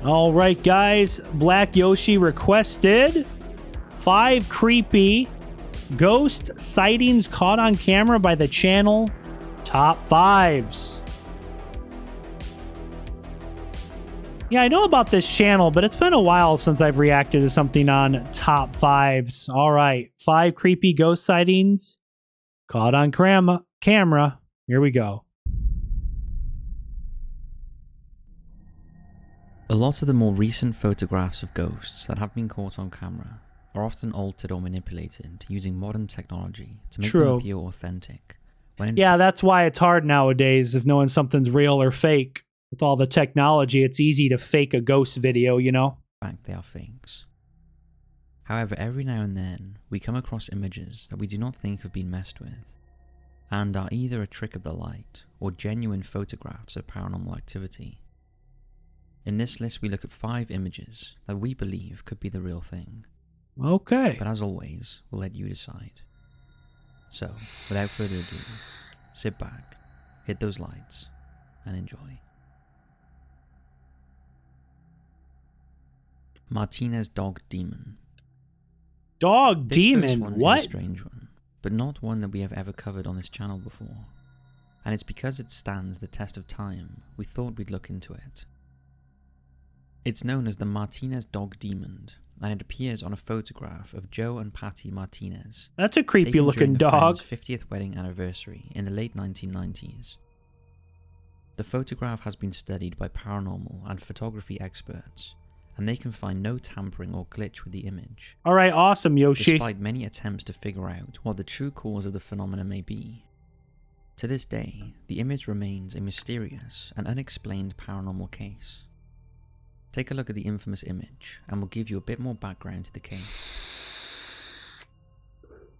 All right, guys. Black Yoshi requested 5 creepy ghost sightings caught on camera by the channel. Top 5s. Yeah, I know about this channel, but it's been a while since I've reacted to something on top 5s. All right, 5 creepy ghost sightings caught on camera. Here we go. A lot of the more recent photographs of ghosts that have been caught on camera are often altered or manipulated using modern technology to make them appear authentic. Yeah, that's why it's hard nowadays if knowing something's real or fake. With all the technology, it's easy to fake a ghost video, you know? In fact, they are fakes. However, every now and then, we come across images that we do not think have been messed with, and are either a trick of the light or genuine photographs of paranormal activity. In this list, we look at 5 images that we believe could be the real thing. Okay. But as always, we'll let you decide. So, without further ado, sit back, hit those lights, and enjoy. Martinez Dog Demon. Dog Demon? This first one what? is a strange one, but not one that we have ever covered on this channel before. And it's because it stands the test of time, we thought we'd look into it. It's known as the Martinez Dog Demon, and it appears on a photograph of Joe and Patty Martinez. That's a creepy looking dog. 50th wedding anniversary in the late 1990s. The photograph has been studied by paranormal and photography experts, and they can find no tampering or glitch with the image. Alright, awesome, Yoshi. Despite many attempts to figure out what the true cause of the phenomena may be. To this day, the image remains a mysterious and unexplained paranormal case. Take a look at the infamous image, and we'll give you a bit more background to the case.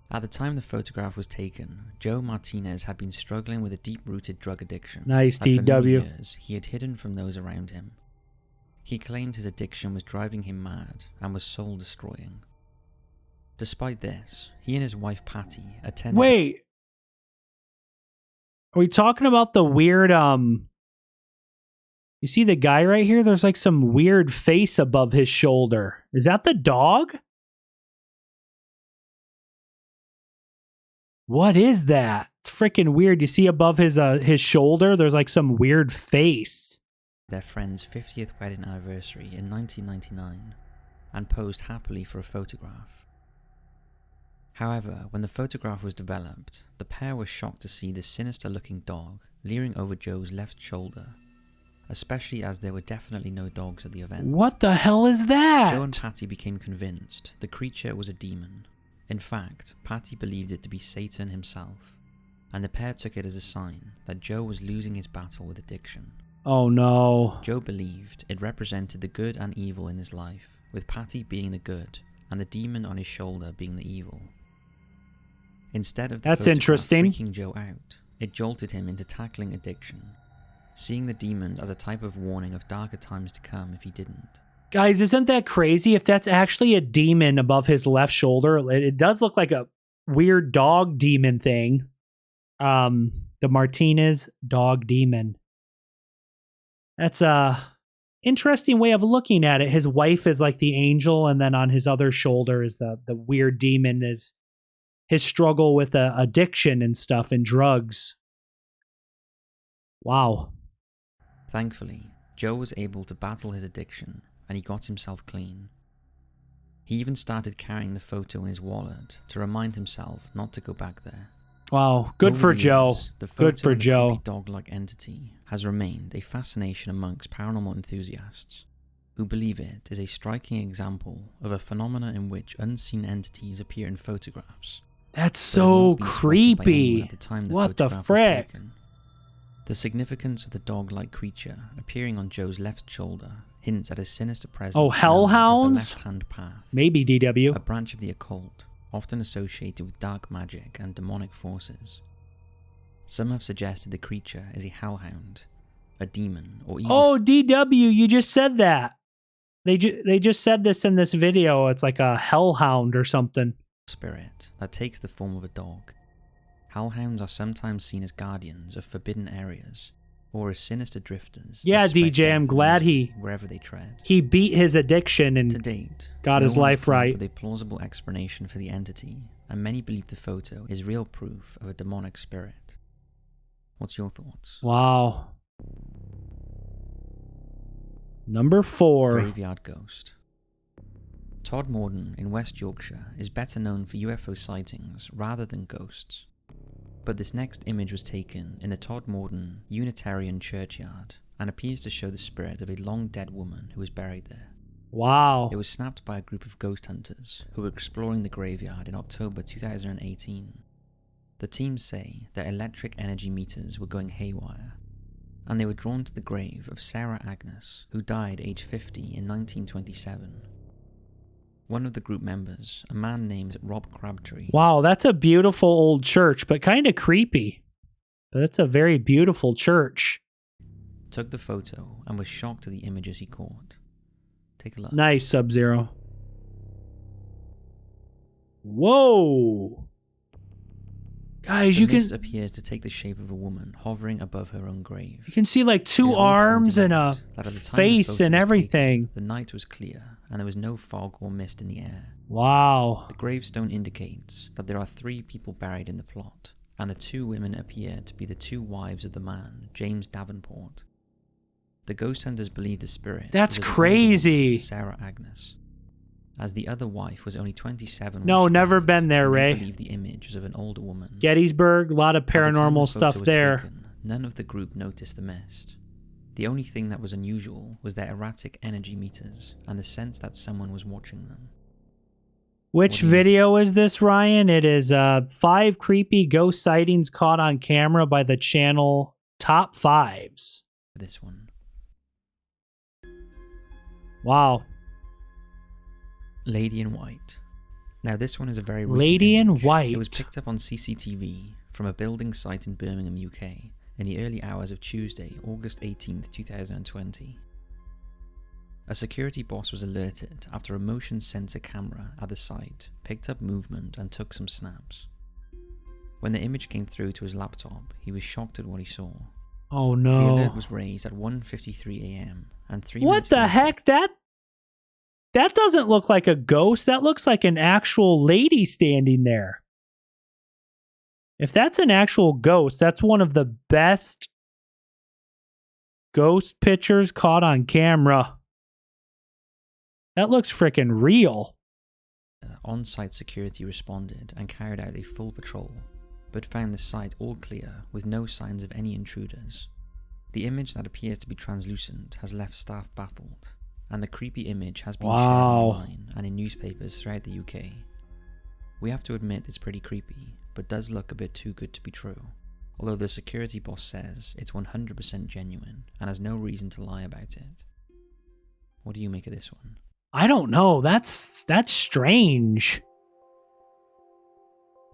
At the time the photograph was taken, Joe Martinez had been struggling with a deep-rooted drug addiction. Nice, that for many DW. years he had hidden from those around him. He claimed his addiction was driving him mad and was soul-destroying. Despite this, he and his wife Patty attended... Wait! Are we talking about the weird, You see the guy right here? There's like some weird face above his shoulder. Is that the dog? What is that? It's freaking weird. You see above his shoulder, there's like some weird face. Their friend's 50th wedding anniversary in 1999 and posed happily for a photograph. However, when the photograph was developed, the pair were shocked to see this sinister-looking dog leering over Joe's left shoulder, especially as there were definitely no dogs at the event. What the hell is that? Joe and Patty became convinced the creature was a demon. In fact, Patty believed it to be Satan himself, and the pair took it as a sign that Joe was losing his battle with addiction. Oh no. Joe believed it represented the good and evil in his life, with Patty being the good and the demon on his shoulder being the evil. Instead of the That's interesting. freaking Joe out, it jolted him into tackling addiction, seeing the demon as a type of warning of darker times to come if he didn't. Guys, isn't that crazy? If that's actually a demon above his left shoulder, it does look like a weird dog demon thing. The Martinez Dog Demon. That's a interesting way of looking at it. His wife is like the angel, and then on his other shoulder is the weird demon, is his struggle with addiction and stuff and drugs. Wow. Thankfully, Joe was able to battle his addiction, and he got himself clean. He even started carrying the photo in his wallet to remind himself not to go back there. Wow, good for Joe. Good for Joe. The dog-like entity has remained a fascination amongst paranormal enthusiasts, who believe it is a striking example of a phenomena in which unseen entities appear in photographs. That's so creepy. What the frick? The significance of the dog-like creature appearing on Joe's left shoulder hints at a sinister presence. Oh, hellhounds? The left-hand path. Maybe, DW. A branch of the occult, often associated with dark magic and demonic forces. Some have suggested the creature is a hellhound, a demon, or even... Oh, DW, you just said that. They just said this in this video. It's like a hellhound or something. Spirit that takes the form of a dog. Hellhounds are sometimes seen as guardians of forbidden areas, or as sinister drifters. Yeah, that spread DJ, I'm death and glad misery wherever they tread. he beat his addiction To and date, got no his one has life come up right. with a plausible explanation for the entity, and many believe the photo is real proof of a demonic spirit. What's your thoughts? Wow. Number 4. Graveyard Ghost. Todd Morden in West Yorkshire is better known for UFO sightings rather than ghosts. But this next image was taken in the Todd Morden Unitarian churchyard and appears to show the spirit of a long dead woman who was buried there. Wow. It was snapped by a group of ghost hunters who were exploring the graveyard in October 2018. The team say that electric energy meters were going haywire, and they were drawn to the grave of Sarah Agnes, who died aged 50 in 1927. One of the group members, a man named Rob Crabtree. Wow, that's a beautiful old church, but kind of creepy. But it's a very beautiful church. Took the photo and was shocked at the images he caught. Take a look. Nice, Sub-Zero. Whoa. Guys, The mist appears to take the shape of a woman hovering above her own grave. You can see like It 2 is worth arms pointing and a out that at the time the face photo and was everything. taken, the night was clear and there was no fog or mist in the air. Wow. The gravestone indicates that there are 3 people buried in the plot, and the 2 women appear to be the 2 wives of the man, James Davenport. The ghost hunters believe the spirit That's was of the older crazy. woman, Sarah Agnes, as the other wife was only 27 when No, she never died, been there, and they Ray. believe the image is of an older woman. Gettysburg, a lot of At the time paranormal the photo stuff was there. taken, none of the group noticed the mist. The only thing that was unusual was their erratic energy meters and the sense that someone was watching them. Which video is this, Ryan? It is 5 creepy ghost sightings caught on camera by the channel Top 5s. This one. Wow. Lady in White. Now this one is a very recent Lady in image. White. It was picked up on CCTV from a building site in Birmingham, UK, in the early hours of Tuesday, August 18th, 2020. A security boss was alerted after a motion sensor camera at the site picked up movement and took some snaps. When the image came through to his laptop, he was shocked at what he saw. Oh The no. alert was raised at 1:53 a.m. and 3 What minutes the later, heck? That doesn't look like a ghost. That looks like an actual lady standing there. If that's an actual ghost, that's one of the best ghost pictures caught on camera. That looks freaking real. On-site security responded and carried out a full patrol, but found the site all clear with no signs of any intruders. The image that appears to be translucent has left staff baffled, and the creepy image has been shared online and in newspapers throughout the UK. We have to admit it's pretty creepy, but does look a bit too good to be true, although the security boss says it's 100% genuine and has no reason to lie about it. What do you make of this one? I don't know. That's strange.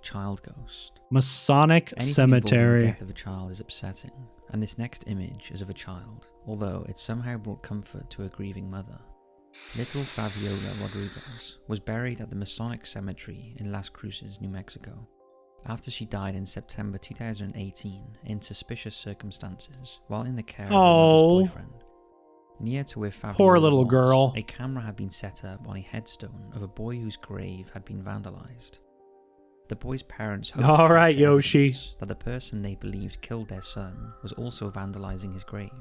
Child ghost. Masonic Anything involving the Cemetery. death of a child is upsetting, and this next image is of a child, although it somehow brought comfort to a grieving mother. Little Fabiola Rodriguez was buried at the Masonic Cemetery in Las Cruces, New Mexico, after she died in September 2018 in suspicious circumstances while in the care of her mother's boyfriend. Near to where Fabiola Poor little was, girl. a camera had been set up on a headstone of a boy whose grave had been vandalized. The boy's parents hoped All to right, capture Yoshi. evidence that the person they believed killed their son was also vandalizing his grave.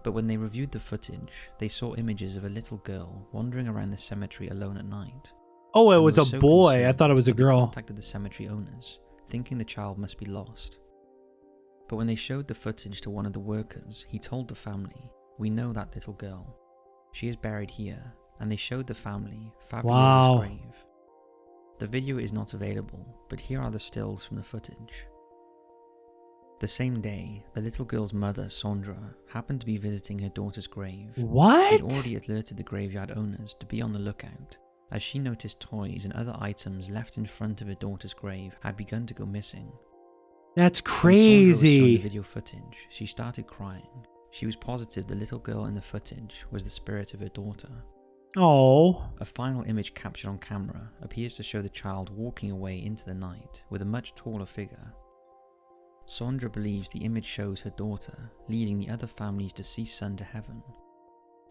But when they reviewed the footage, they saw images of a little girl wandering around the cemetery alone at night. Oh, it And was they a were so boy. I concerned thought it was a that they girl. contacted the cemetery owners, thinking the child must be lost. But when they showed the footage to one of the workers, he told the family, "We know that little girl. She is buried here," and they showed the family Fabiola's Wow. grave. The video is not available, but here are the stills from the footage. The same day, the little girl's mother, Sandra, happened to be visiting her daughter's grave. What? She'd already alerted the graveyard owners to be on the lookout, as she noticed toys and other items left in front of her daughter's grave had begun to go missing. That's When Sandra was shown crazy. the video footage, she started crying. She was positive the little girl in the footage was the spirit of her daughter. Oh. A final image captured on camera appears to show the child walking away into the night with a much taller figure. Sandra believes the image shows her daughter leading the other family's deceased son to heaven.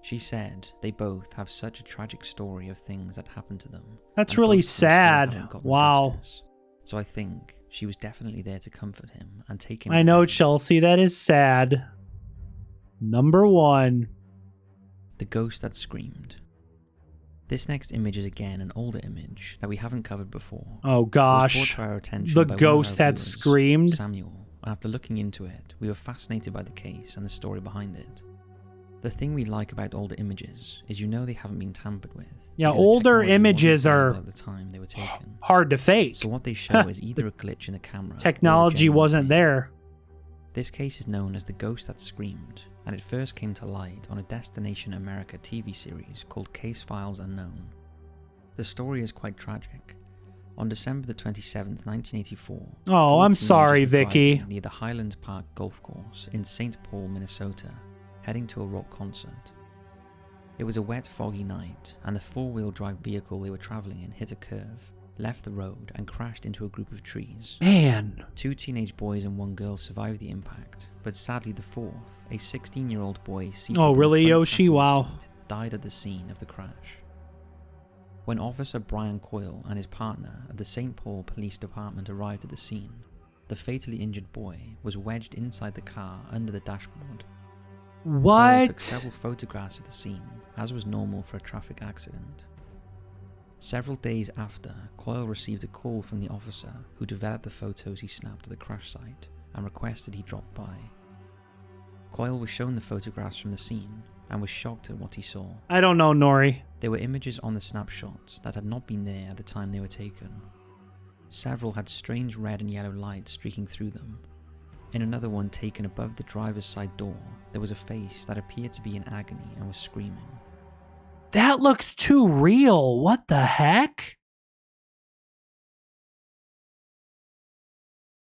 She said they both have such a tragic story of things that happened to them. That's and really both of them still sad. haven't gotten Wow. justice. So I think she was definitely there to comfort him and take him I to know, heaven. Chelsea, that is sad. Number 1. The ghost that screamed. This next image is again an older image that we haven't covered before. Oh It was gosh. brought to our attention The by one of ghost our that viewers, screamed? Samuel, and after looking into it, we were fascinated by the case and the story behind it. The thing we like about older images is they haven't been tampered with. Yeah, because the older technology images wasn't are available at the time they were taken. hard to fake. So what they show is either a glitch in the camera. or a Technology genuine wasn't thing. there. This case is known as the ghost that screamed, and it first came to light on a Destination America TV series called Case Files Unknown. The story is quite tragic. On December the 27th, 1984... Oh, I'm 4 sorry, teenagers were Vicky. driving near the Highland Park Golf Course in St. Paul, Minnesota, heading to a rock concert. It was a wet, foggy night, and the four-wheel drive vehicle they were traveling in hit a curve, left the road, and crashed into a group of trees. Man. 2 teenage boys and 1 girl survived the impact, but sadly the fourth, a 16-year-old boy seated Oh, in really, the front Yoshi? passenger Wow. seat, died at the scene of the crash. When Officer Brian Coyle and his partner of the St. Paul Police Department arrived at the scene, the fatally injured boy was wedged inside the car under the dashboard. Coyle took What? several photographs of the scene, as was normal for a traffic accident. Several days after, Coyle received a call from the officer who developed the photos he snapped at the crash site and requested he drop by. Coyle was shown the photographs from the scene and was shocked at what he saw. I don't know, Nori. There were images on the snapshots that had not been there at the time they were taken. Several had strange red and yellow light streaking through them. In another one taken above the driver's side door, there was a face that appeared to be in agony and was screaming. That looks too real. What the heck?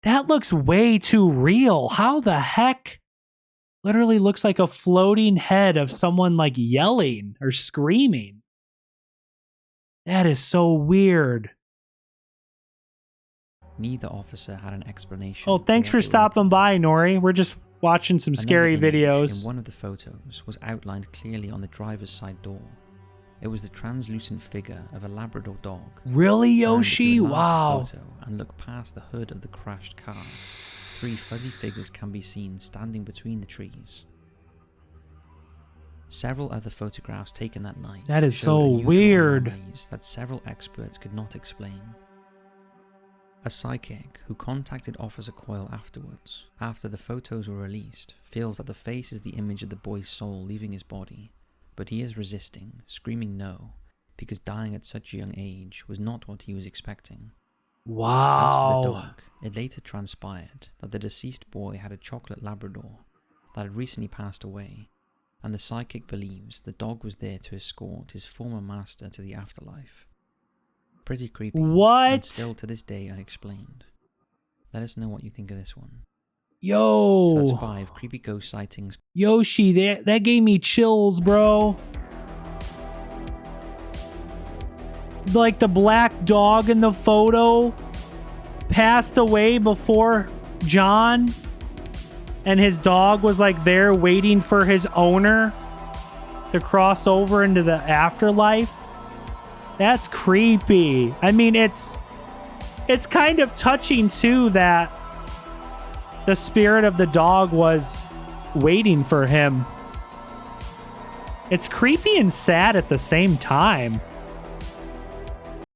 That looks way too real. How the heck? Literally looks like a floating head of someone like yelling or screaming. That is so weird. Neither officer had an explanation. Oh, thanks for what they were stopping looking by, at. Nori. We're just watching some Another scary image videos. In one of the photos was outlined clearly on the driver's side door. It was the translucent figure of a Labrador dog. Really, And Yoshi? if you enlarge Wow. the photo and look past the hood of the crashed car, 3 fuzzy figures can be seen standing between the trees. Several other photographs taken that night That is showed so unusual weird. anomalies that several experts could not explain. A psychic who contacted Officer Coyle afterwards, after the photos were released, feels that the face is the image of the boy's soul leaving his body, but he is resisting, screaming no, because dying at such a young age was not what he was expecting. As for Wow. the dog, it later transpired that the deceased boy had a chocolate Labrador that had recently passed away, and the psychic believes the dog was there to escort his former master to the afterlife. Pretty creepy, What? and still to this day unexplained. Let us know what you think of this one. Yo. So that's 5 creepy ghost sightings. Yoshi, that gave me chills, bro. Like the black dog in the photo passed away before John, and his dog was like there waiting for his owner to cross over into the afterlife. That's creepy. I mean, it's kind of touching too that the spirit of the dog was waiting for him. It's creepy and sad at the same time.